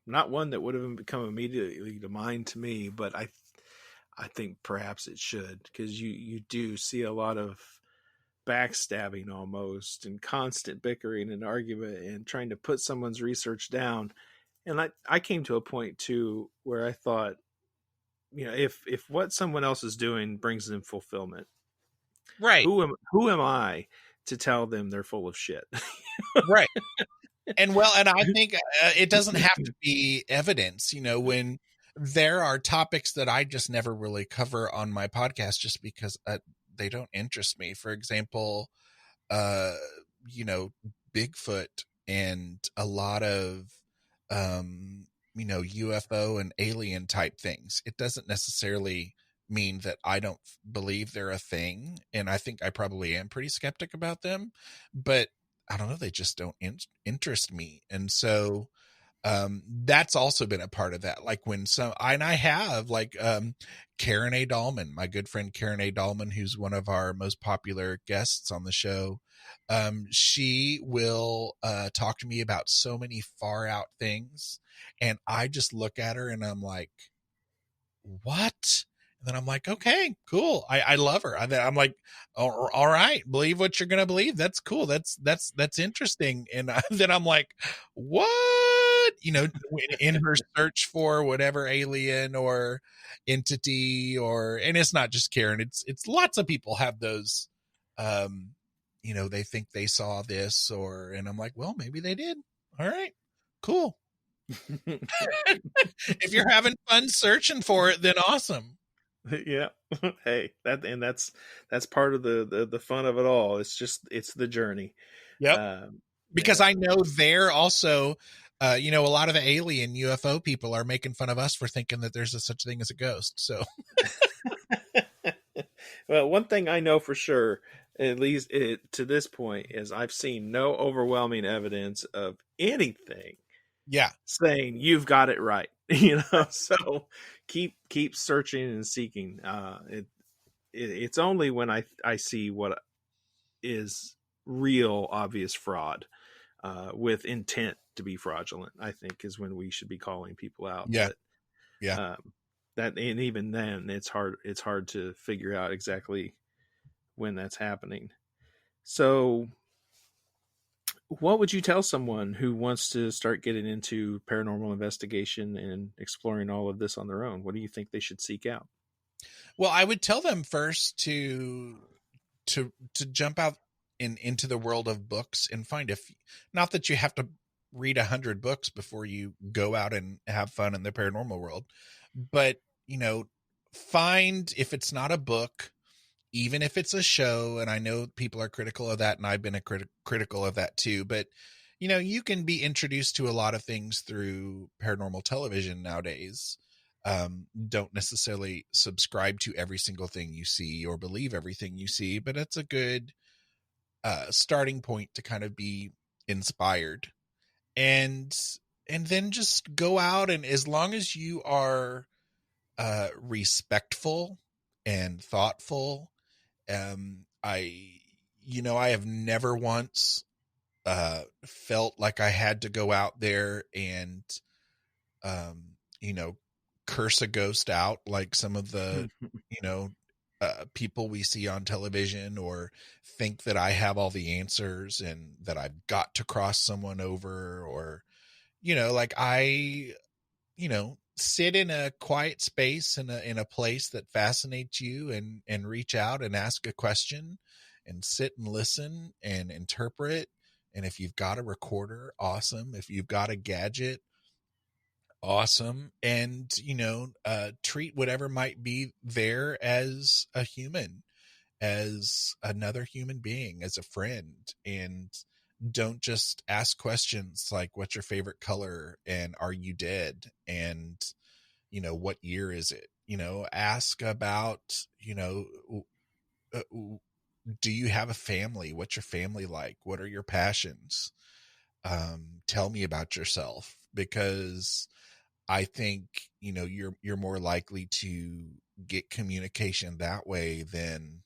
Not one that would have become immediately to mind to me, but I think perhaps it should, because you do see a lot of backstabbing almost, and constant bickering and argument and trying to put someone's research down. And I came to a point too where I thought, if what someone else is doing brings them fulfillment, right? Who am I to tell them they're full of shit? Right. And I think it doesn't have to be evidence, when there are topics that I just never really cover on my podcast just because they don't interest me. For example, Bigfoot and a lot of, UFO and alien type things. It doesn't necessarily mean that I don't believe they're a thing. And I think I probably am pretty skeptic about them, but I don't know, they just don't interest me. And so that's also been a part of that. Like when I have Karen A. Dahlman, my good friend Karen A. Dahlman, who's one of our most popular guests on the show. She will talk to me about so many far out things. And I just look at her and I'm like, what? And then I'm like, okay, cool. I love her. I'm like, all right, believe what you're going to believe. That's cool. That's interesting. And then I'm like, what? In her search for whatever alien or entity and it's not just Karen. It's lots of people have those, they think they saw this and I'm like, well, maybe they did. All right, cool. If you're having fun searching for it, then awesome. Yeah. Hey, that's part of the fun of it all. It's the journey. Yep. Because I know they're also, a lot of the alien UFO people are making fun of us for thinking that there's such thing as a ghost. So, well, one thing I know for sure, at least to this point, is I've seen no overwhelming evidence of anything. Yeah, saying you've got it right. So keep searching and seeking. It's only when I see what is real obvious fraud with intent to be fraudulent, I think is when we should be calling people out. Yeah. But Yeah. that, and even then it's hard to figure out exactly when that's happening. So what would you tell someone who wants to start getting into paranormal investigation and exploring all of this on their own? What do you think they should seek out? Well, I would tell them first to jump out into the world of books and find, if not that you have to read 100 books before you go out and have fun in the paranormal world, but find, if it's not a book, even if it's a show, and I know people are critical of that, and I've been critical of that too, but you can be introduced to a lot of things through paranormal television nowadays. Don't necessarily subscribe to every single thing you see or believe everything you see, but it's a good starting point to kind of be inspired, and then just go out, and as long as you are respectful and thoughtful, I have never once felt like I had to go out there and curse a ghost out like some of the people we see on television, or think that I have all the answers and that I've got to cross someone over, or I sit in a quiet space in a place that fascinates you, and reach out and ask a question and sit and listen and interpret. And if you've got a recorder, awesome. If you've got a gadget, awesome. And treat whatever might be there as a human, as another human being, as a friend. And don't just ask questions like, what's your favorite color, and are you dead, and what year is it? Ask about do you have a family? What's your family like? What are your passions? Tell me about yourself, because I think you're more likely to get communication that way than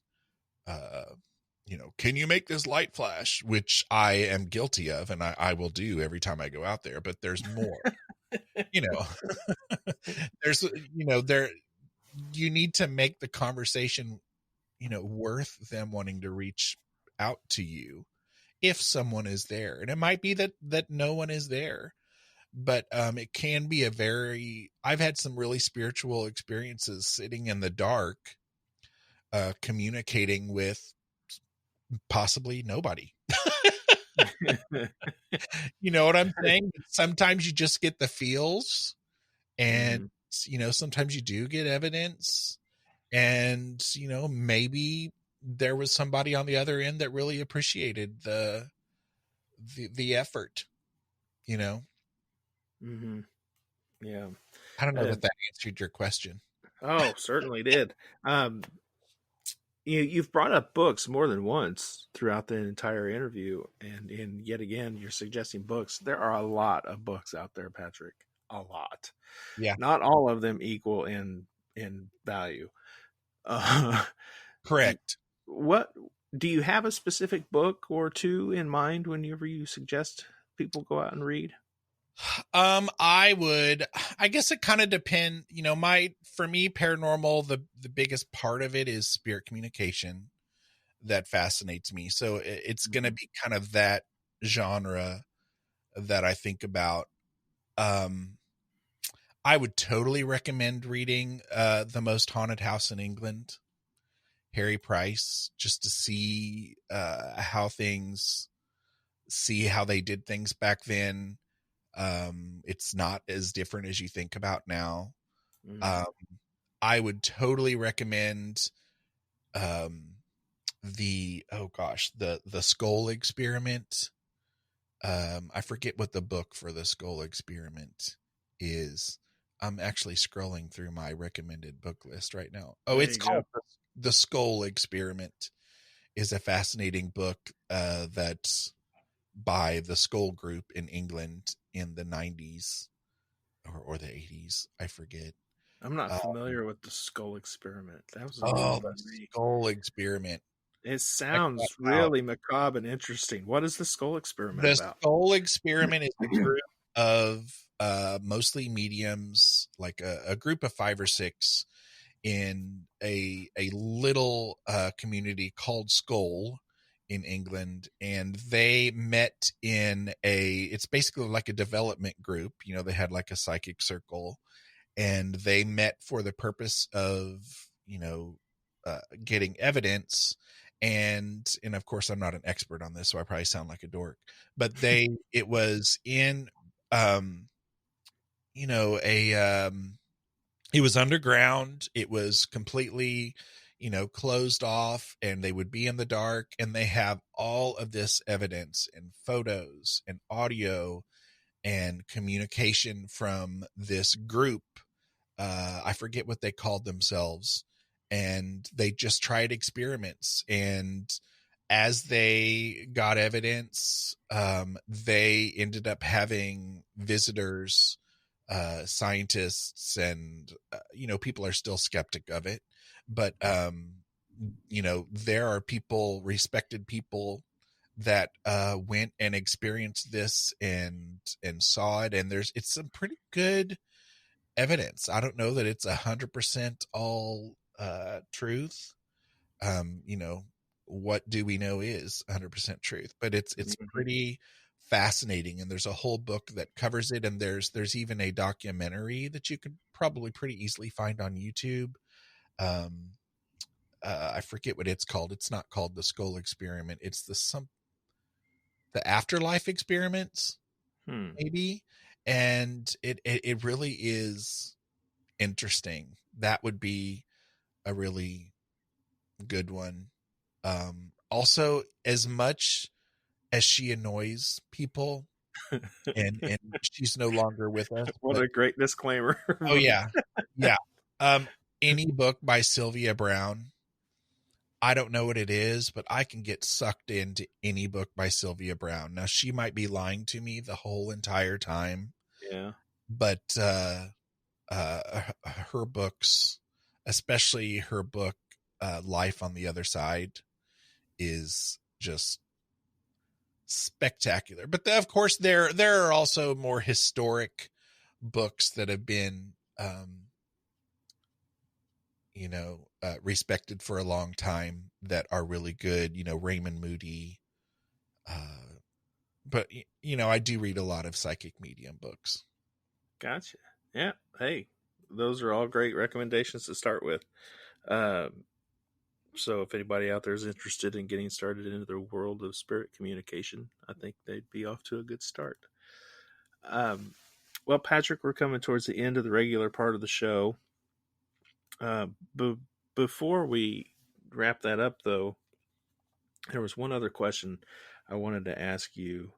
can you make this light flash, which I am guilty of, and I will do every time I go out there. But there's more. There's there, you need to make the conversation worth them wanting to reach out to you, if someone is there. And it might be that no one is there, but it can be I've had some really spiritual experiences sitting in the dark, communicating with possibly nobody. You know what I'm saying? Sometimes you just get the feels, and sometimes you do get evidence, and maybe there was somebody on the other end that really appreciated the effort. Mm-hmm. Yeah. I don't know that answered your question. Oh, certainly did. You've brought up books more than once throughout the entire interview, and yet again, you're suggesting books. There are a lot of books out there, Patrick. A lot. Yeah. Not all of them equal in value. Correct. What do you have a specific book or two in mind whenever you suggest people go out and read? I guess it kind of depends, for me, paranormal, the biggest part of it is spirit communication that fascinates me. So it's going to be kind of that genre that I think about. I would totally recommend reading, The Most Haunted House in England, Harry Price, just to see, how they did things back then. It's not as different as you think about now. I would totally recommend the Skull Experiment. I forget what the book for the Skull Experiment is. I'm actually scrolling through my recommended book list right now. Oh, it's called The Skull Experiment. Is a fascinating book that's by the Skull Group in England in the 90s or the 80s. I forget. I'm not familiar with the Skull Experiment. That was the Skull Experiment. It Check that sounds out. really macabre and interesting. What is the skull experiment The about? Skull Experiment is a group of mostly mediums, like a group of 5 or 6 in a little community called Skull in England, and they met in it's basically like a development group. You know, they had like a psychic circle, and they met for the purpose of, you know, getting evidence. And of course, I'm not an expert on this, so I probably sound like a dork, but it was in you know, it was underground. It was completely, you know, closed off, and they would be in the dark, and they have all of this evidence and photos and audio and communication from this group. I forget what they called themselves, and they just tried experiments. And as they got evidence, they ended up having visitors, scientists, and you know, people are still skeptic of it, but you know, there are people, respected people, that went and experienced this and saw it, and it's some pretty good evidence. I don't know that it's 100% all truth. You know, what do we know is 100% truth, but it's pretty fascinating, and there's a whole book that covers it, and there's even a documentary that you could probably pretty easily find on YouTube. I forget what it's called. It's not called the Skull Experiment. It's the Afterlife Experiments, maybe. And it really is interesting. That would be a really good one. Also, as much as she annoys people, and she's no longer with us. What a great disclaimer. Oh yeah. Yeah. Any book by Sylvia Browne, I don't know what it is, but I can get sucked into any book by Sylvia Browne. Now, she might be lying to me the whole entire time. Yeah. But her books, especially her book Life on the Other Side, is just spectacular. But of course, there are also more historic books that have been you know, respected for a long time, that are really good. You know, Raymond Moody. But you know, I do read a lot of psychic medium books. Gotcha. Yeah. Hey, those are all great recommendations to start with. So if anybody out there is interested in getting started into the world of spirit communication, I think they'd be off to a good start. Well, Patrick, we're coming towards the end of the regular part of the show. Before we wrap that up, though, there was one other question I wanted to ask you.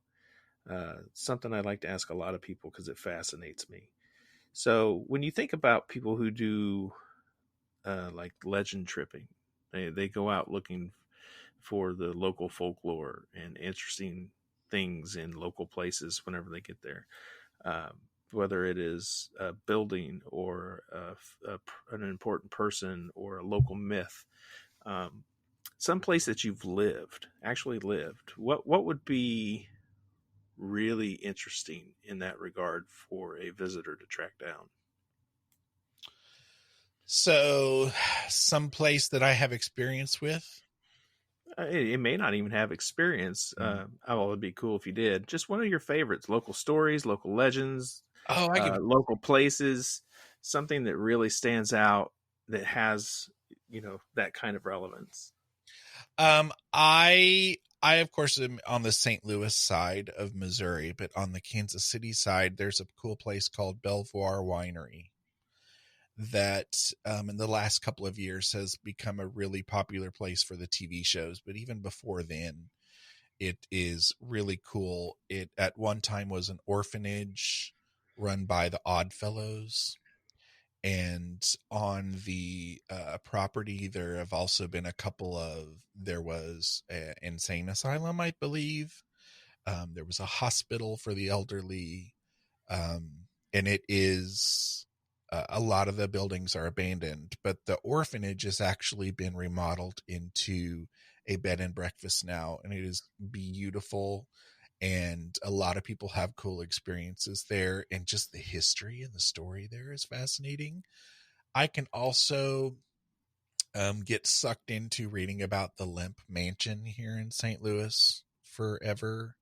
Something I like to ask a lot of people because it fascinates me. So when you think about people who do like legend tripping, they go out looking for the local folklore and interesting things in local places whenever they get there. Whether it is a building or an important person or a local myth, some place that you've actually lived. What would be really interesting in that regard for a visitor to track down? So, some place that I have experience with. It may not even have experience. Oh, it'd be cool if you did. Just one of your favorites: local stories, local legends, local places, something that really stands out that has, you know, that kind of relevance. I of course am on the St. Louis side of Missouri, but on the Kansas City side, there's a cool place called Belvoir Winery that in the last couple of years has become a really popular place for the TV shows. But even before then, it is really cool. It at one time was an orphanage run by the Oddfellows. And on the property, there have also been there was an insane asylum, I believe. There was a hospital for the elderly. And it is, a lot of the buildings are abandoned, but the orphanage has actually been remodeled into a bed and breakfast now, and it is beautiful. And a lot of people have cool experiences there, and just the history and the story there is fascinating. I can also get sucked into reading about the Lemp Mansion here in St. Louis forever,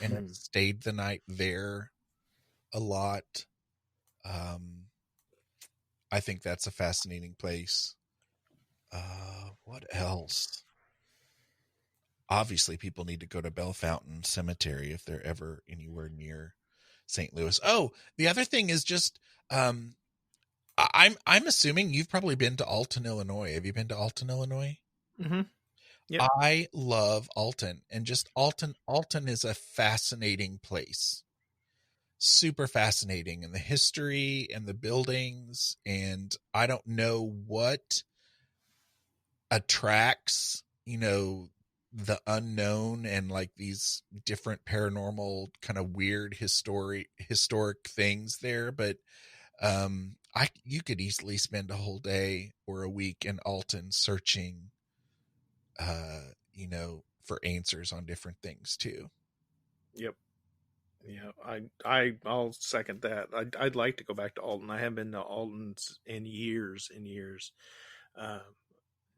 and have stayed the night there a lot. I think that's a fascinating place. What else? Obviously, people need to go to Bell Fountain Cemetery if they're ever anywhere near St. Louis. Oh, the other thing is just, I'm assuming you've probably been to Alton, Illinois. Have you been to Alton, Illinois? Mm-hmm. Yep. I love Alton, and just Alton is a fascinating place. Super fascinating, and the history and the buildings, and I don't know what attracts, the unknown and like these different paranormal kind of weird historic things there, but you could easily spend a whole day or a week in Alton searching for answers on different things too. Yep. Yeah, I'll second that. I'd like to go back to Alton. I haven't been to Alton in years and years.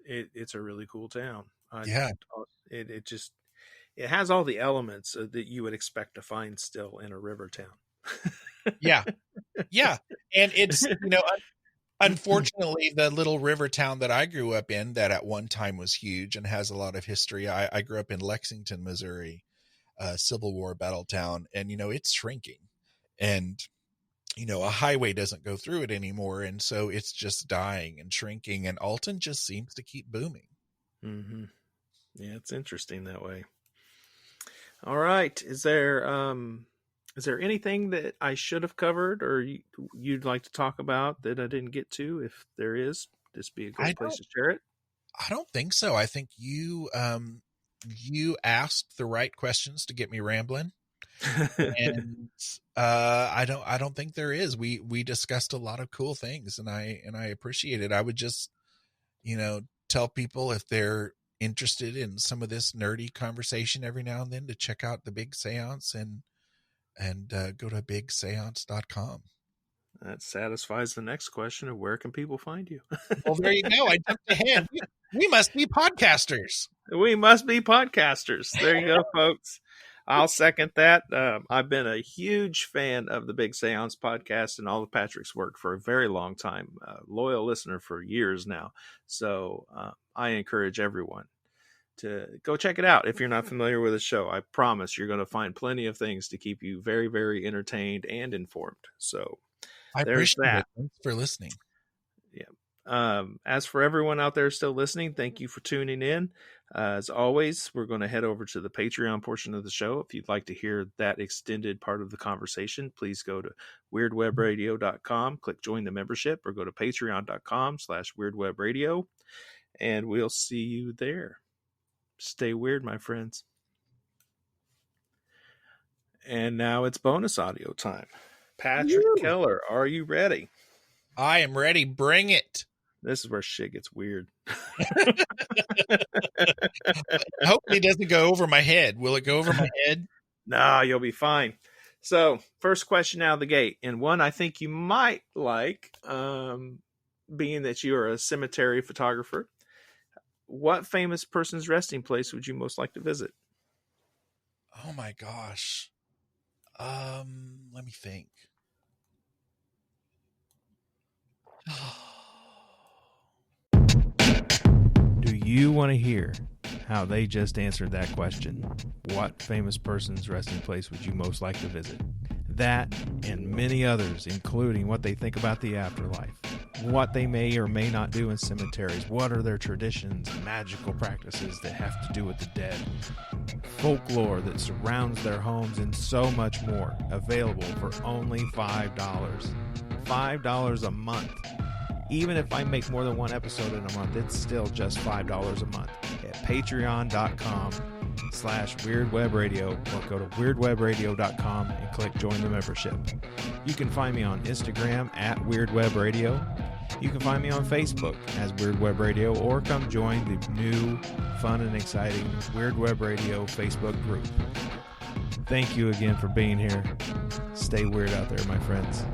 It's a really cool town. It has all the elements that you would expect to find still in a river town. Yeah. And it's, unfortunately, the little river town that I grew up in, that at one time was huge and has a lot of history. I grew up in Lexington, Missouri, Civil War battle town, and, it's shrinking, and, a highway doesn't go through it anymore. And so it's just dying and shrinking, and Alton just seems to keep booming. Mm-hmm. Yeah, it's interesting that way. All right. Is there anything that I should have covered or you'd like to talk about that I didn't get to? If there is, this be a good place to share it. I don't think so. I think you asked the right questions to get me rambling. And I don't think there is. We discussed a lot of cool things, and I appreciate it. I would just, tell people, if they're interested in some of this nerdy conversation every now and then, to check out the Big Séance and go to bigseance.com. That satisfies the next question of where can people find you? Well, there you go. I jumped ahead. We must be podcasters. We must be podcasters. There you go, folks. I'll second that. I've been a huge fan of the Big Séance podcast and all of Patrick's work for a very long time. Loyal listener for years now. So I encourage everyone to go check it out if you're not familiar with the show. I promise you're going to find plenty of things to keep you very, very entertained and informed. So I appreciate that. Thanks for listening. Yeah. As for everyone out there still listening, thank you for tuning in. As always, we're going to head over to the Patreon portion of the show. If you'd like to hear that extended part of the conversation, please go to weirdwebradio.com, click join the membership, or go to patreon.com/weirdwebradio, and we'll see you there. Stay weird, my friends. And now it's bonus audio time. Patrick Keller, are you ready? I am ready. Bring it. This is where shit gets weird. Hopefully it doesn't go over my head. Will it go over my head? No, you'll be fine. So, first question out of the gate, and one I think you might like, being that you are a cemetery photographer. What famous person's resting place would you most like to visit? Oh my gosh. Let me think. Do you want to hear how they just answered that question? What famous person's resting place would you most like to visit? That and many others, including what they think about the afterlife, what they may or may not do in cemeteries, what are their traditions, magical practices that have to do with the dead, folklore that surrounds their homes, and so much more, available for only $5. $5 a month. Even if I make more than one episode in a month, it's still just $5 a month at patreon.com/weirdwebradio, or go to weirdwebradio.com and click join the membership. You can find me on Instagram at weirdwebradio. You can find me on Facebook as Weird Web Radio, or come join the new, fun, and exciting Weird Web Radio Facebook group. Thank you again for being here. Stay weird out there, my friends.